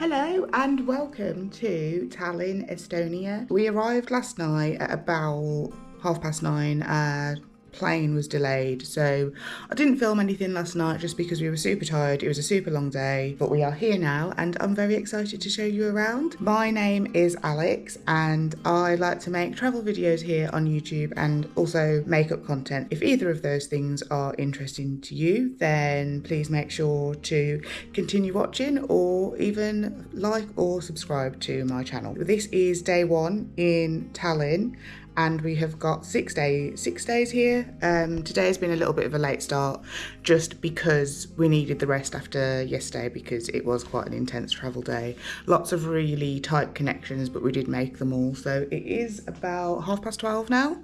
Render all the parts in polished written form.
Hello and welcome to Tallinn, Estonia. We arrived last night at about 9:30. Plane was delayed, so I didn't film anything last night just because we were super tired. It was a super long day, but we are here now and I'm very excited to show you around. My name is Alex and I like to make travel videos here on YouTube and also makeup content. If either of those things are interesting to you, then please make sure to continue watching or even like or subscribe to my channel. This is day one in Tallinn and we have got 6 days here. Today has been a little bit of a late start just because we needed the rest after yesterday because it was quite an intense travel day. Lots of really tight connections, but we did make them all. So it is about 12:30 now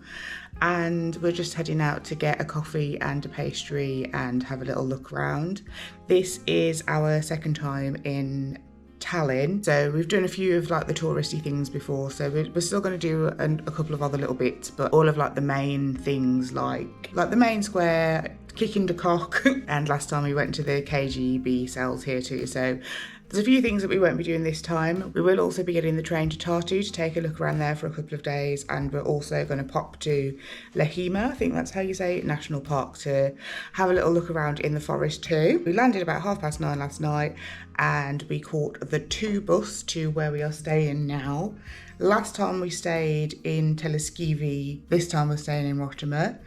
and we're just heading out to get a coffee and a pastry and have a little look around. This is our second time in Tallinn, so we've done a few of like the touristy things before, so we're still going to do a couple of other little bits, but all of like the main things like the main square, kicking the cock and last time we went to the KGB cells here too, so there's a few things that we won't be doing this time. We will also be getting the train to Tartu to take a look around there for a couple of days, and we're also going to pop to Laheema, I think that's how you say it, National Park, to have a little look around in the forest too. We landed about 9:30 last night and we caught the 2 bus to where we are staying now. Last time we stayed in Teleskivi, this time we're staying in Rotterdam.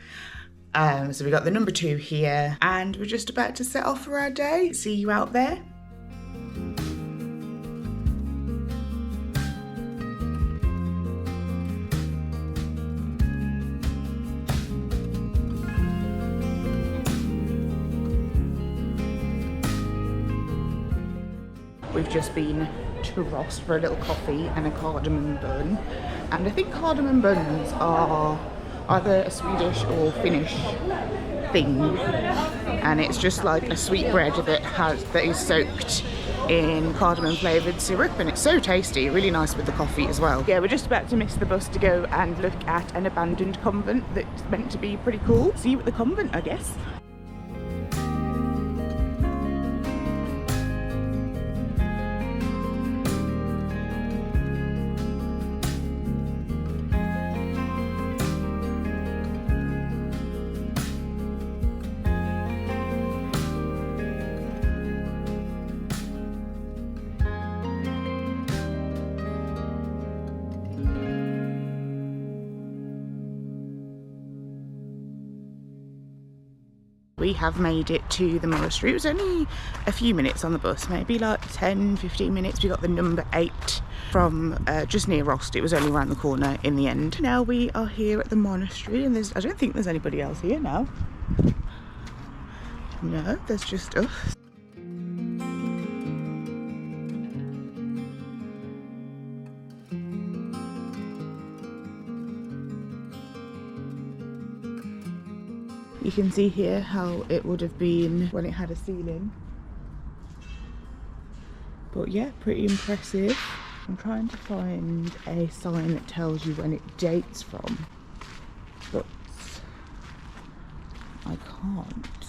So we got the number 2 here and we're just about to set off for our day. See you out there. We've just been to Ross for a little coffee and a cardamom bun. And I think cardamom buns are either a Swedish or Finnish thing. And it's just like a sweet bread that is soaked in cardamom flavoured syrup, and it's so tasty, really nice with the coffee as well. Yeah, we're just about to miss the bus to go and look at an abandoned convent that's meant to be pretty cool. See you at the convent, I guess. We have made it to the monastery. It was only a few minutes on the bus, maybe like 10-15 minutes. We got the number 8 from just near Rost. It was only around the corner in the end. Now we are here at the monastery and I don't think there's anybody else here now. No, there's just us. You can see here how it would have been when it had a ceiling. But yeah, pretty impressive. I'm trying to find a sign that tells you when it dates from, but I can't.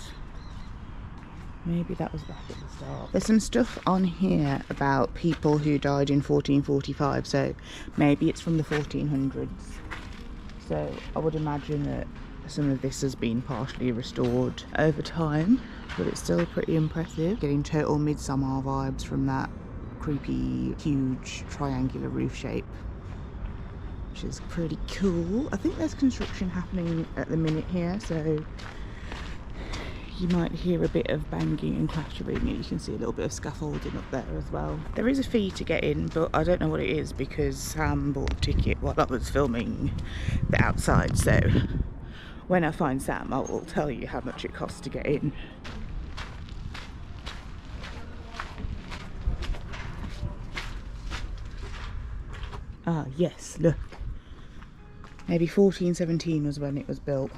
Maybe that was back at the start. There's some stuff on here about people who died in 1445, so maybe it's from the 1400s. So I would imagine that some of this has been partially restored over time, but it's still pretty impressive. Getting total midsummer vibes from that creepy, huge, triangular roof shape, which is pretty cool. I think there's construction happening at the minute here, so you might hear a bit of banging and clattering, and you can see a little bit of scaffolding up there as well. There is a fee to get in, but I don't know what it is because Sam bought a ticket while I was filming the outside, so when I find Sam, I will tell you how much it costs to get in. Ah, yes, look. Maybe 1417 was when it was built.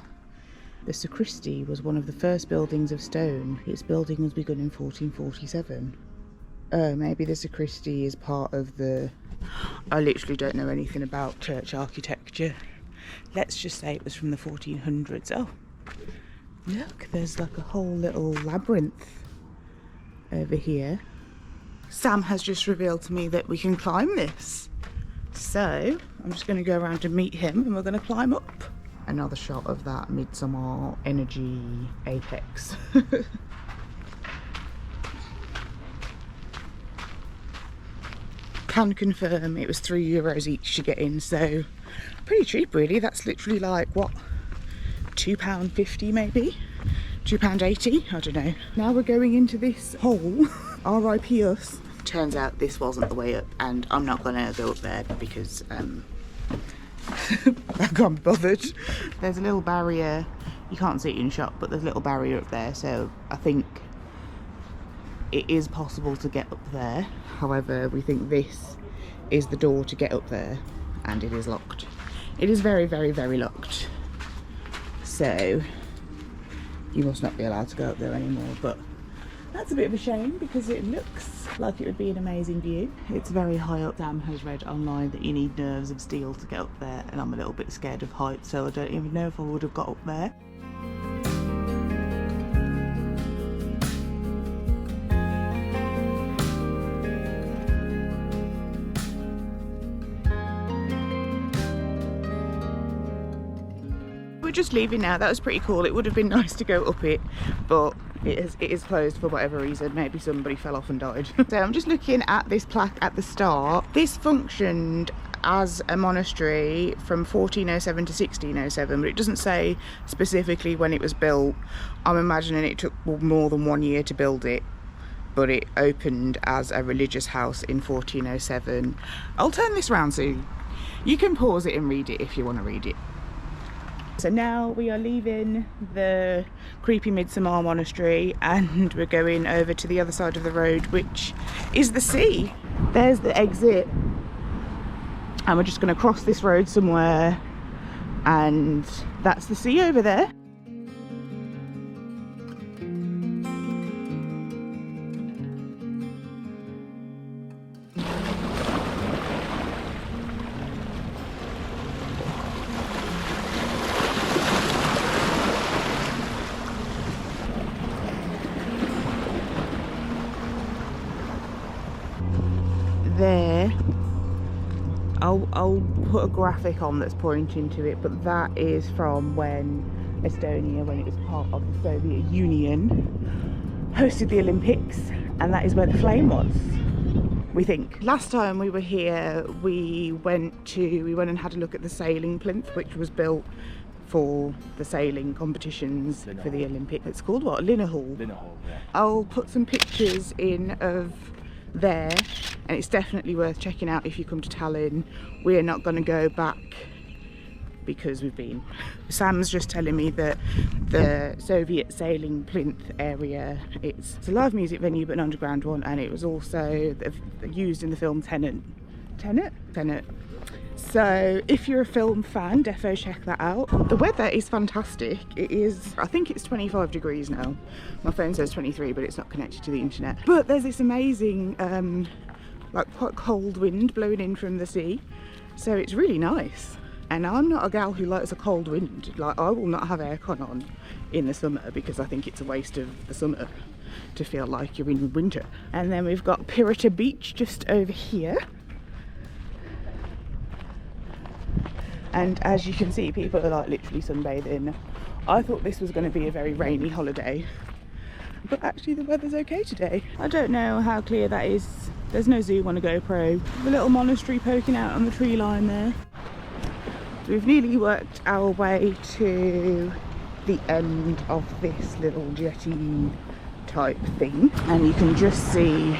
The sacristy was one of the first buildings of stone. Its building was begun in 1447. Maybe the sacristy is part of the... I literally don't know anything about church architecture. Let's just say it was from the 1400s. Oh, look, there's like a whole little labyrinth over here. Sam has just revealed to me that we can climb this. So I'm just going to go around and meet him and we're going to climb up. Another shot of that midsummer energy apex. Can confirm it was €3 each to get in, so pretty cheap really. That's literally like, what, £2.50 maybe? £2.80? I don't know. Now we're going into this hole. RIP us. Turns out this wasn't the way up, and I'm not gonna go up there because I can't be bothered. There's a little barrier. You can't see it in shot, but there's a little barrier up there, so I think it is possible to get up there. However, we think this is the door to get up there, and it is locked. It is very, very, very locked. So you must not be allowed to go up there anymore, but that's a bit of a shame because it looks like it would be an amazing view. It's very high up. Sam has read online that you need nerves of steel to get up there, and I'm a little bit scared of heights, so I don't even know if I would have got up there. We're just leaving now. That was pretty cool. It would have been nice to go up it, but it is closed for whatever reason. Maybe somebody fell off and died. So I'm just looking at this plaque at the start. This functioned as a monastery from 1407 to 1607, but it doesn't say specifically when it was built. I'm imagining it took more than 1 year to build it, but it opened as a religious house in 1407. I'll turn this round so you can pause it and read it if you want to read it. So now we are leaving the creepy Midsummer monastery and we're going over to the other side of the road, which is the sea. There's the exit, and we're just going to cross this road somewhere, and that's the sea over there. There, I'll put a graphic on that's pointing to it, but that is from when Estonia, when it was part of the Soviet Union, hosted the Olympics, and that is where the flame was, we think. Last time we were here, we went and had a look at the sailing plinth, which was built for the sailing competitions for the Olympics. It's called what? Linnahall. Linnahall, yeah. I'll put some pictures in of there, and it's definitely worth checking out if you come to Tallinn. We're not going to go back because we've been. Sam's just telling me that the Soviet sailing plinth area, it's a live music venue but an underground one, and it was also used in the film Tenet. So if you're a film fan, defo check that out. The weather is fantastic. It is, I think it's 25 degrees now. My phone says 23, but it's not connected to the internet. But there's this amazing, like quite cold wind blowing in from the sea. So it's really nice. And I'm not a gal who likes a cold wind. Like, I will not have aircon on in the summer because I think it's a waste of the summer to feel like you're in winter. And then we've got Pirita Beach just over here. And as you can see, people are like literally sunbathing. I thought this was going to be a very rainy holiday, but actually the weather's okay today. I don't know how clear that is. There's no zoom on a GoPro. The little monastery poking out on the tree line there. We've nearly worked our way to the end of this little jetty type thing, and you can just see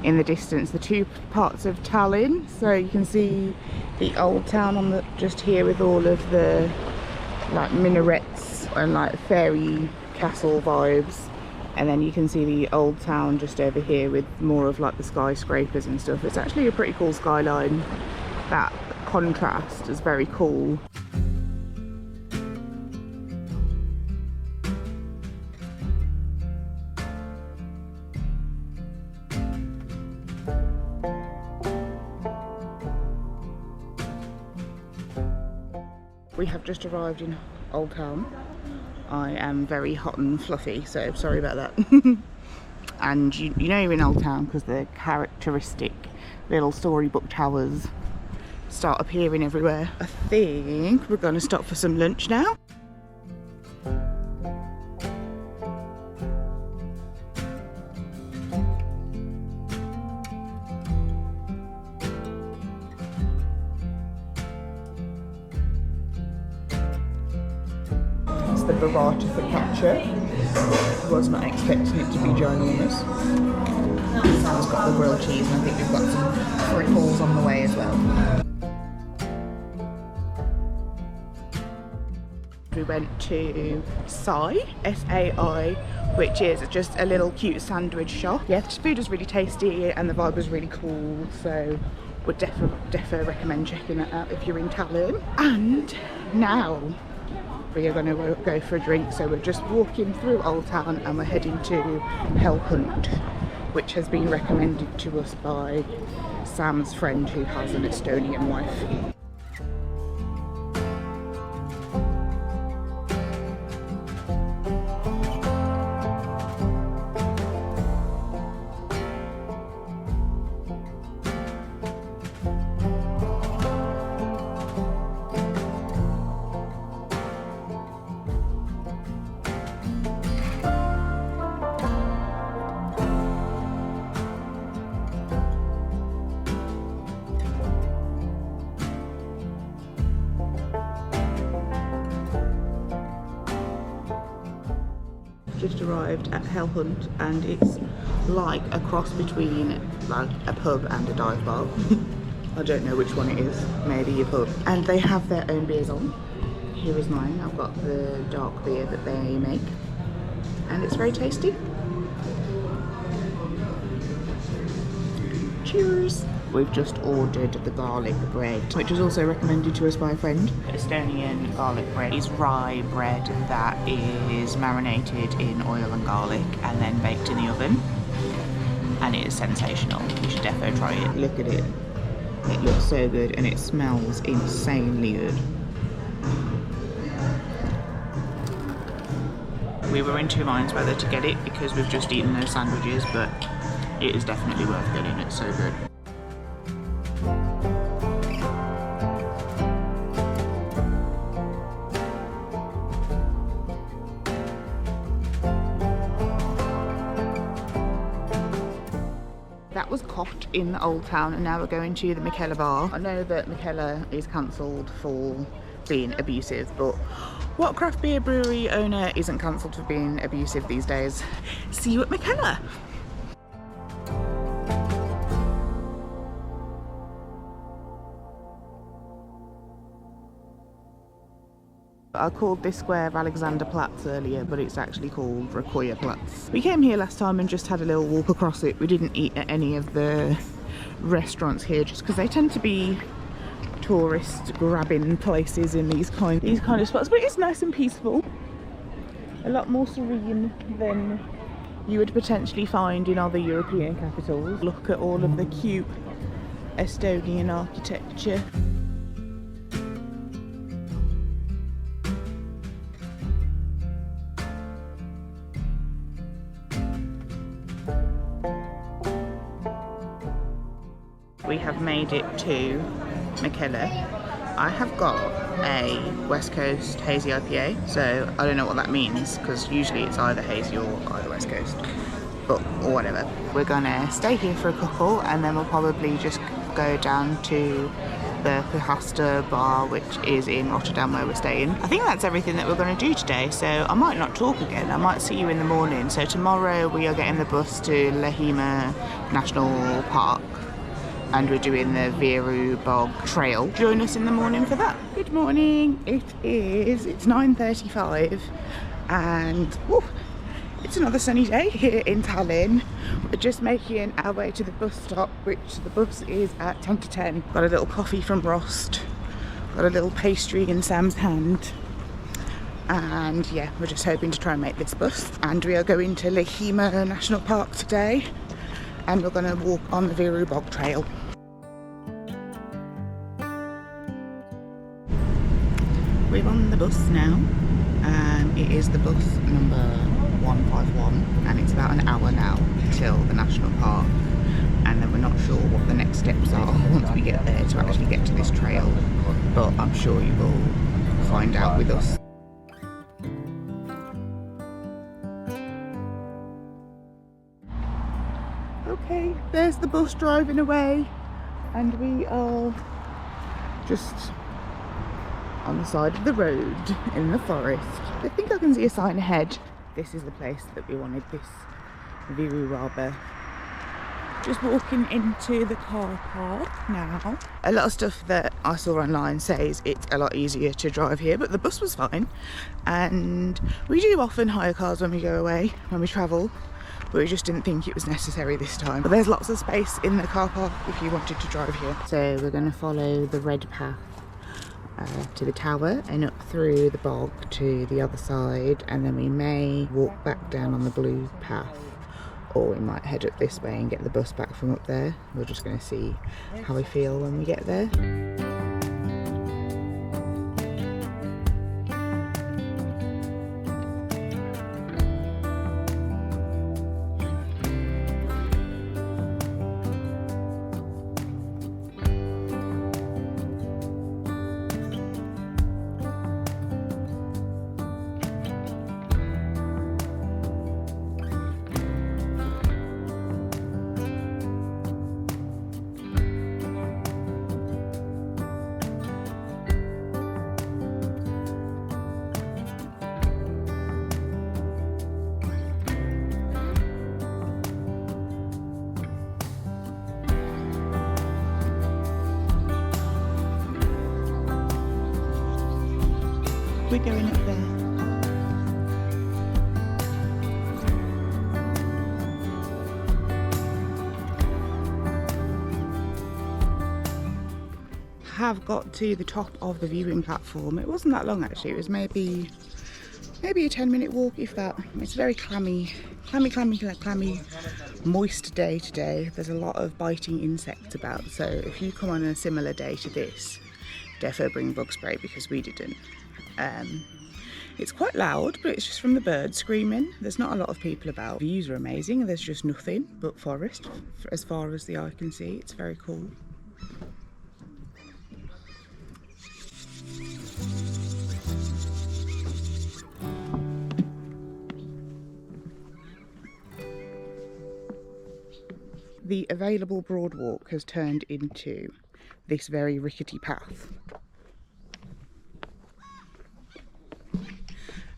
in the distance the two parts of Tallinn. So you can see the Old Town on the just here with all of the like minarets and like fairy castle vibes, and then you can see the Old Town just over here with more of like the skyscrapers and stuff. It's actually a pretty cool skyline. That contrast is very cool. We have just arrived in Old Town. I am very hot and fluffy, so sorry about that. And you know you're in Old Town because the characteristic little storybook towers start appearing everywhere. I think we're going to stop for some lunch now. It's the burrata focaccia. Was not expecting it to be ginormous. Sam's got the grilled cheese, and I think we've got some frittles on the way as well. We went to Sai, S-A-I, which is just a little cute sandwich shop. Yeah, the food was really tasty and the vibe was really cool, so would definitely recommend checking that out if you're in Tallinn. And now we are going to go for a drink, so we're just walking through Old Town and we're heading to Hell Hunt, which has been recommended to us by Sam's friend who has an Estonian wife. Just arrived at Hell Hunt, and it's like a cross between like a pub and a dive bar. I don't know which one it is, maybe a pub. And they have their own beers on. Here is mine. I've got the dark beer that they make, and it's very tasty. Cheers! We've just ordered the garlic bread, which was also recommended to us by a friend. Estonian garlic bread is rye bread that is marinated in oil and garlic and then baked in the oven. And it is sensational. You should definitely try it. Look at it. It looks so good and it smells insanely good. We were in two minds whether to get it because we've just eaten those sandwiches, but it is definitely worth getting. It's so good. That was Cot in the Old Town, and now we're going to the Michela bar. I know that Michela is cancelled for being abusive, but what craft beer brewery owner isn't cancelled for being abusive these days? See you at Michela! I called this square Alexanderplatz earlier, but it's actually called Platz. We came here last time and just had a little walk across it. We didn't eat at any of the restaurants here just because they tend to be tourist grabbing places in these kind of spots, but it's nice and peaceful. A lot more serene than you would potentially find in other European capitals. Look at all of the cute Estonian architecture. We have made it to Michela. I have got a West Coast hazy IPA, so I don't know what that means because usually it's either hazy or either West Coast, but or whatever. We're gonna stay here for a couple and then we'll probably just go down to the Pihasta bar, which is in Rotterdam where we're staying. I think that's everything that we're going to do today, so I might not talk again. I might see you in the morning. So tomorrow we are getting the bus to Laheema National Park and we're doing the Viru bog trail. Join us in the morning for that. Good morning. It's 9:35 and woo, it's another sunny day here in Tallinn. We're just making our way to the bus stop, which the bus is at 10 to 10. Got a little coffee from Rost, got a little pastry in Sam's hand, and yeah, we're just hoping to try and make this bus. And we are going to Laheema National Park today, and we're going to walk on the Viru bog trail. We're on the bus now, and it is the bus number 151 and it's about an hour now till the national park, and then we're not sure what the next steps are once we get there to actually get to this trail, but I'm sure you will find out with us. Okay, there's the bus driving away and we are just on the side of the road in the forest. I think I can see a sign ahead. This is the place that we wanted, this Viru Harbour. Just walking into the car park now. A lot of stuff that I saw online says it's a lot easier to drive here, but the bus was fine. And we do often hire cars when we go away, when we travel, but we just didn't think it was necessary this time. But there's lots of space in the car park if you wanted to drive here. So we're going to follow the red path to the tower and up through the bog to the other side, and then we may walk back down on the blue path, or we might head up this way and get the bus back from up there. We're just going to see how we feel when we get there. We're going up there. Have got to the top of the viewing platform. It wasn't that long actually, it was maybe a 10-minute walk if that. It's a very clammy, moist day today. There's a lot of biting insects about, so if you come on a similar day to this, defo bring bug spray because we didn't. It's quite loud, but it's just from the birds screaming. There's not a lot of people about. Views are amazing, there's just nothing but forest as far as the eye can see. It's very cool. The available broad walk has turned into this very rickety path.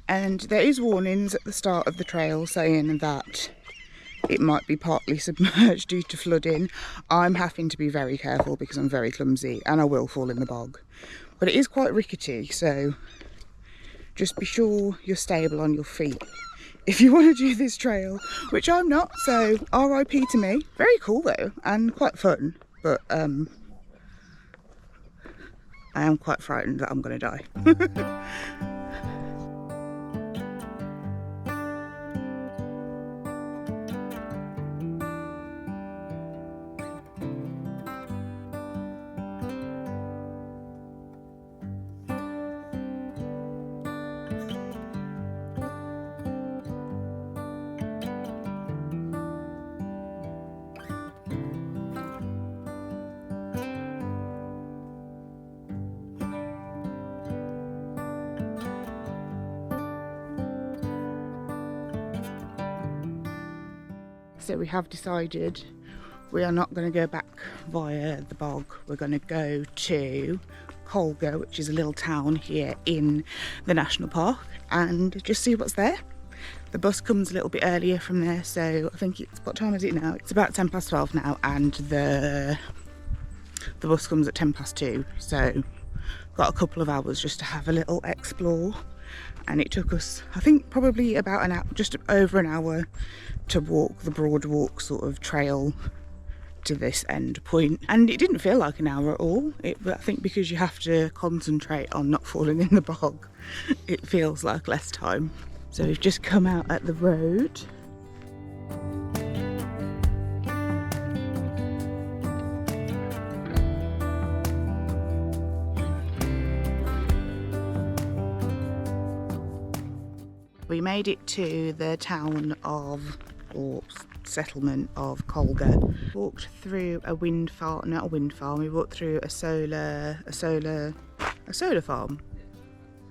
And there is warnings at the start of the trail saying that it might be partly submerged due to flooding. I'm having to be very careful because I'm very clumsy and I will fall in the bog. But it is quite rickety, so just be sure you're stable on your feet if you want to do this trail, which I'm not, so RIP to me. Very cool though, and quite fun, but I am quite frightened that I'm going to die. So we have decided we are not going to go back via the bog. We're going to go to Kolga, which is a little town here in the national park, and just see what's there. The bus comes a little bit earlier from there, so I think it's, what time is it now? It's about 12:10 now, and the bus comes at 2:10, so got a couple of hours just to have a little explore. And it took us, I think, probably about an hour, just over an hour, to walk the broad walk sort of trail to this end point. And it didn't feel like an hour at all. I think because you have to concentrate on not falling in the bog, it feels like less time. So we've just come out at the road. We made it to the town of, or settlement of Colga. Walked through a wind farm, not a wind farm, we walked through a solar farm.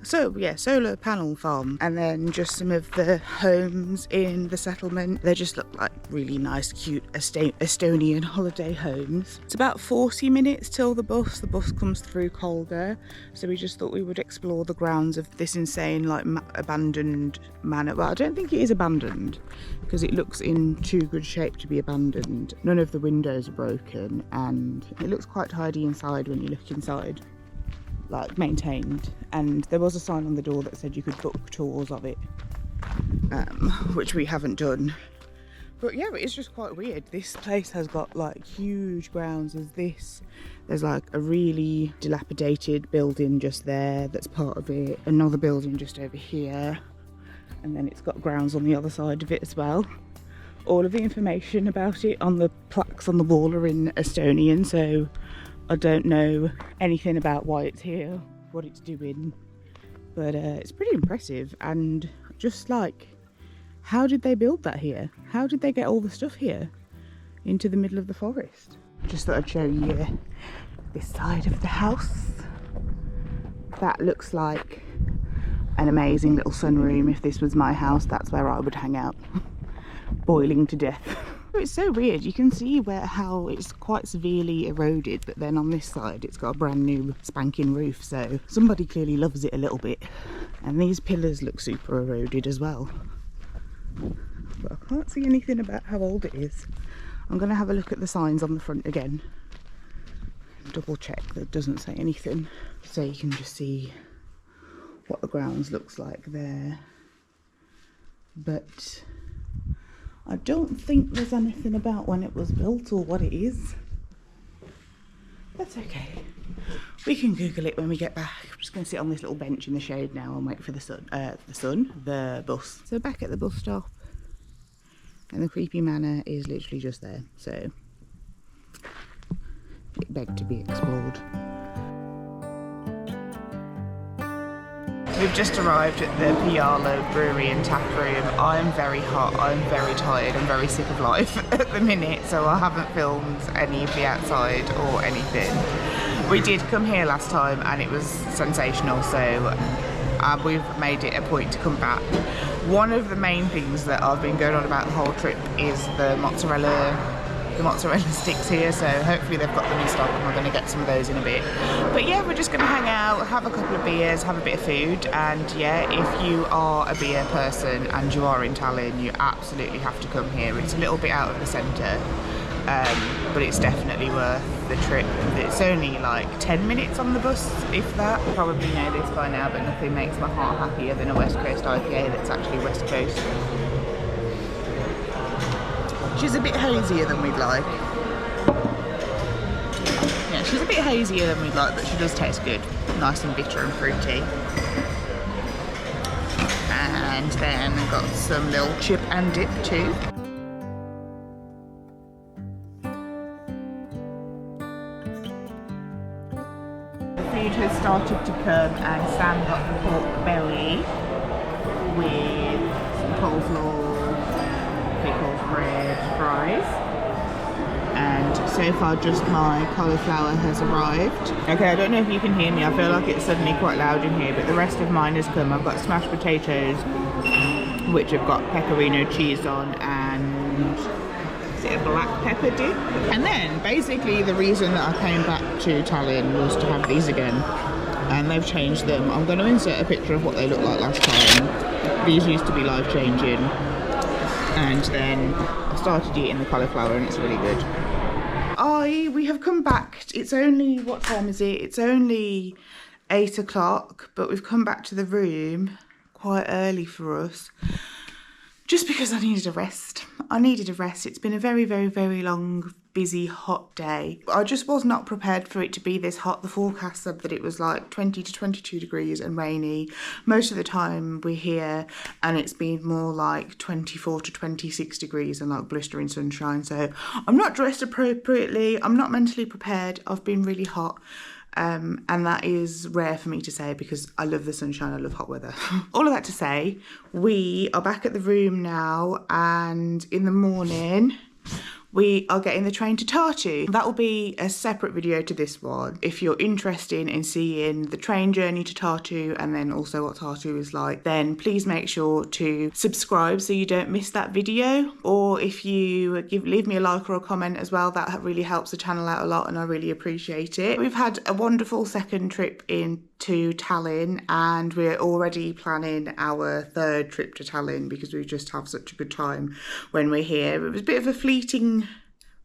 So yeah, solar panel farm, and then just some of the homes in the settlement. They just look like really nice, cute Estonian holiday homes. It's about 40 minutes till the bus comes through Colga, so we just thought we would explore the grounds of this insane like abandoned manor. Well, I don't think it is abandoned because it looks in too good shape to be abandoned. None of the windows are broken and it looks quite tidy inside when you look inside, like maintained. And there was a sign on the door that said you could book tours of it, which we haven't done. But yeah, it's just quite weird. This place has got like huge grounds. There's like a really dilapidated building just there that's part of it, another building just over here, and then it's got grounds on the other side of it as well. All of the information about it on the plaques on the wall are in Estonian, so I don't know anything about why it's here, what it's doing, but it's pretty impressive. And just like, how did they build that here? How did they get all the stuff here into the middle of the forest? Just thought I'd show you this side of the house. That looks like an amazing little sunroom. If this was my house, that's where I would hang out, boiling to death. It's so weird, you can see how it's quite severely eroded, but then on this side it's got a brand new spanking roof, so somebody clearly loves it a little bit. And these pillars look super eroded as well, but I can't see anything about how old it is. I'm going to have a look at the signs on the front again, double check that it doesn't say anything, so you can just see what the grounds looks like there. But I don't think there's anything about when it was built or what it is. That's okay. We can Google it when we get back. I'm just going to sit on this little bench in the shade now and wait for the bus. So back at the bus stop, and the creepy manor is literally just there, so it begged to be explored. We've just arrived at the Pialo Brewery and Tap Room. I'm very hot, I'm very tired, I'm very sick of life at the minute, so I haven't filmed any of the outside or anything. We did come here last time and it was sensational, so we've made it a point to come back. One of the main things that I've been going on about the whole trip is the mozzarella sticks here, so hopefully they've got them in stock and we're going to get some of those in a bit. But yeah, we're just going to hang out, have a couple of beers, have a bit of food, and yeah, if you are a beer person and you are in Tallinn, you absolutely have to come here. It's a little bit out of the centre, but it's definitely worth the trip. It's only like 10 minutes on the bus, if that. You probably know this by now, but nothing makes my heart happier than a West Coast IPA that's actually West Coast. She's a bit hazier than we'd like. Yeah, she's a bit hazier than we'd like, but she does taste good. Nice and bitter and fruity. And then got some little chip and dip too. The food has started to come, and Sam got the pork belly with some coleslaw, pickles, bread, fries, and so far just my cauliflower has arrived. Okay, I don't know if you can hear me, I feel like it's suddenly quite loud in here, but the rest of mine has come. I've got smashed potatoes, which have got pecorino cheese on, and is it a black pepper dip? And then basically the reason that I came back to Tallinn was to have these again, and they've changed them. I'm going to insert a picture of what they looked like last time. These used to be life-changing. And then I started eating the cauliflower and it's really good. We have come back. It's only, what time is it? It's only 8 o'clock, but we've come back to the room quite early for us. Just because I needed a rest. It's been a very, very, very long, busy, hot day. I just was not prepared for it to be this hot. The forecast said that it was like 20 to 22 degrees and rainy. Most of the time we're here and it's been more like 24 to 26 degrees and like blistering sunshine. So I'm not dressed appropriately. I'm not mentally prepared. I've been really hot. and that is rare for me to say because I love the sunshine, I love hot weather. All of that to say, we are back at the room now, and in the morning we are getting the train to Tartu. That will be a separate video to this one. If you're interested in seeing the train journey to Tartu and then also what Tartu is like, then please make sure to subscribe so you don't miss that video. Or if you leave me a like or a comment as well, that really helps the channel out a lot and I really appreciate it. We've had a wonderful second trip into Tallinn, and we're already planning our third trip to Tallinn because we just have such a good time when we're here. It was a bit of a fleeting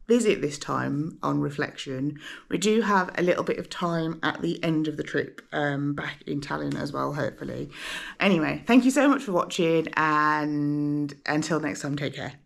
visit this time on reflection. We do have a little bit of time at the end of the trip back in Tallinn as well, hopefully. Anyway, thank you so much for watching, and until next time, take care.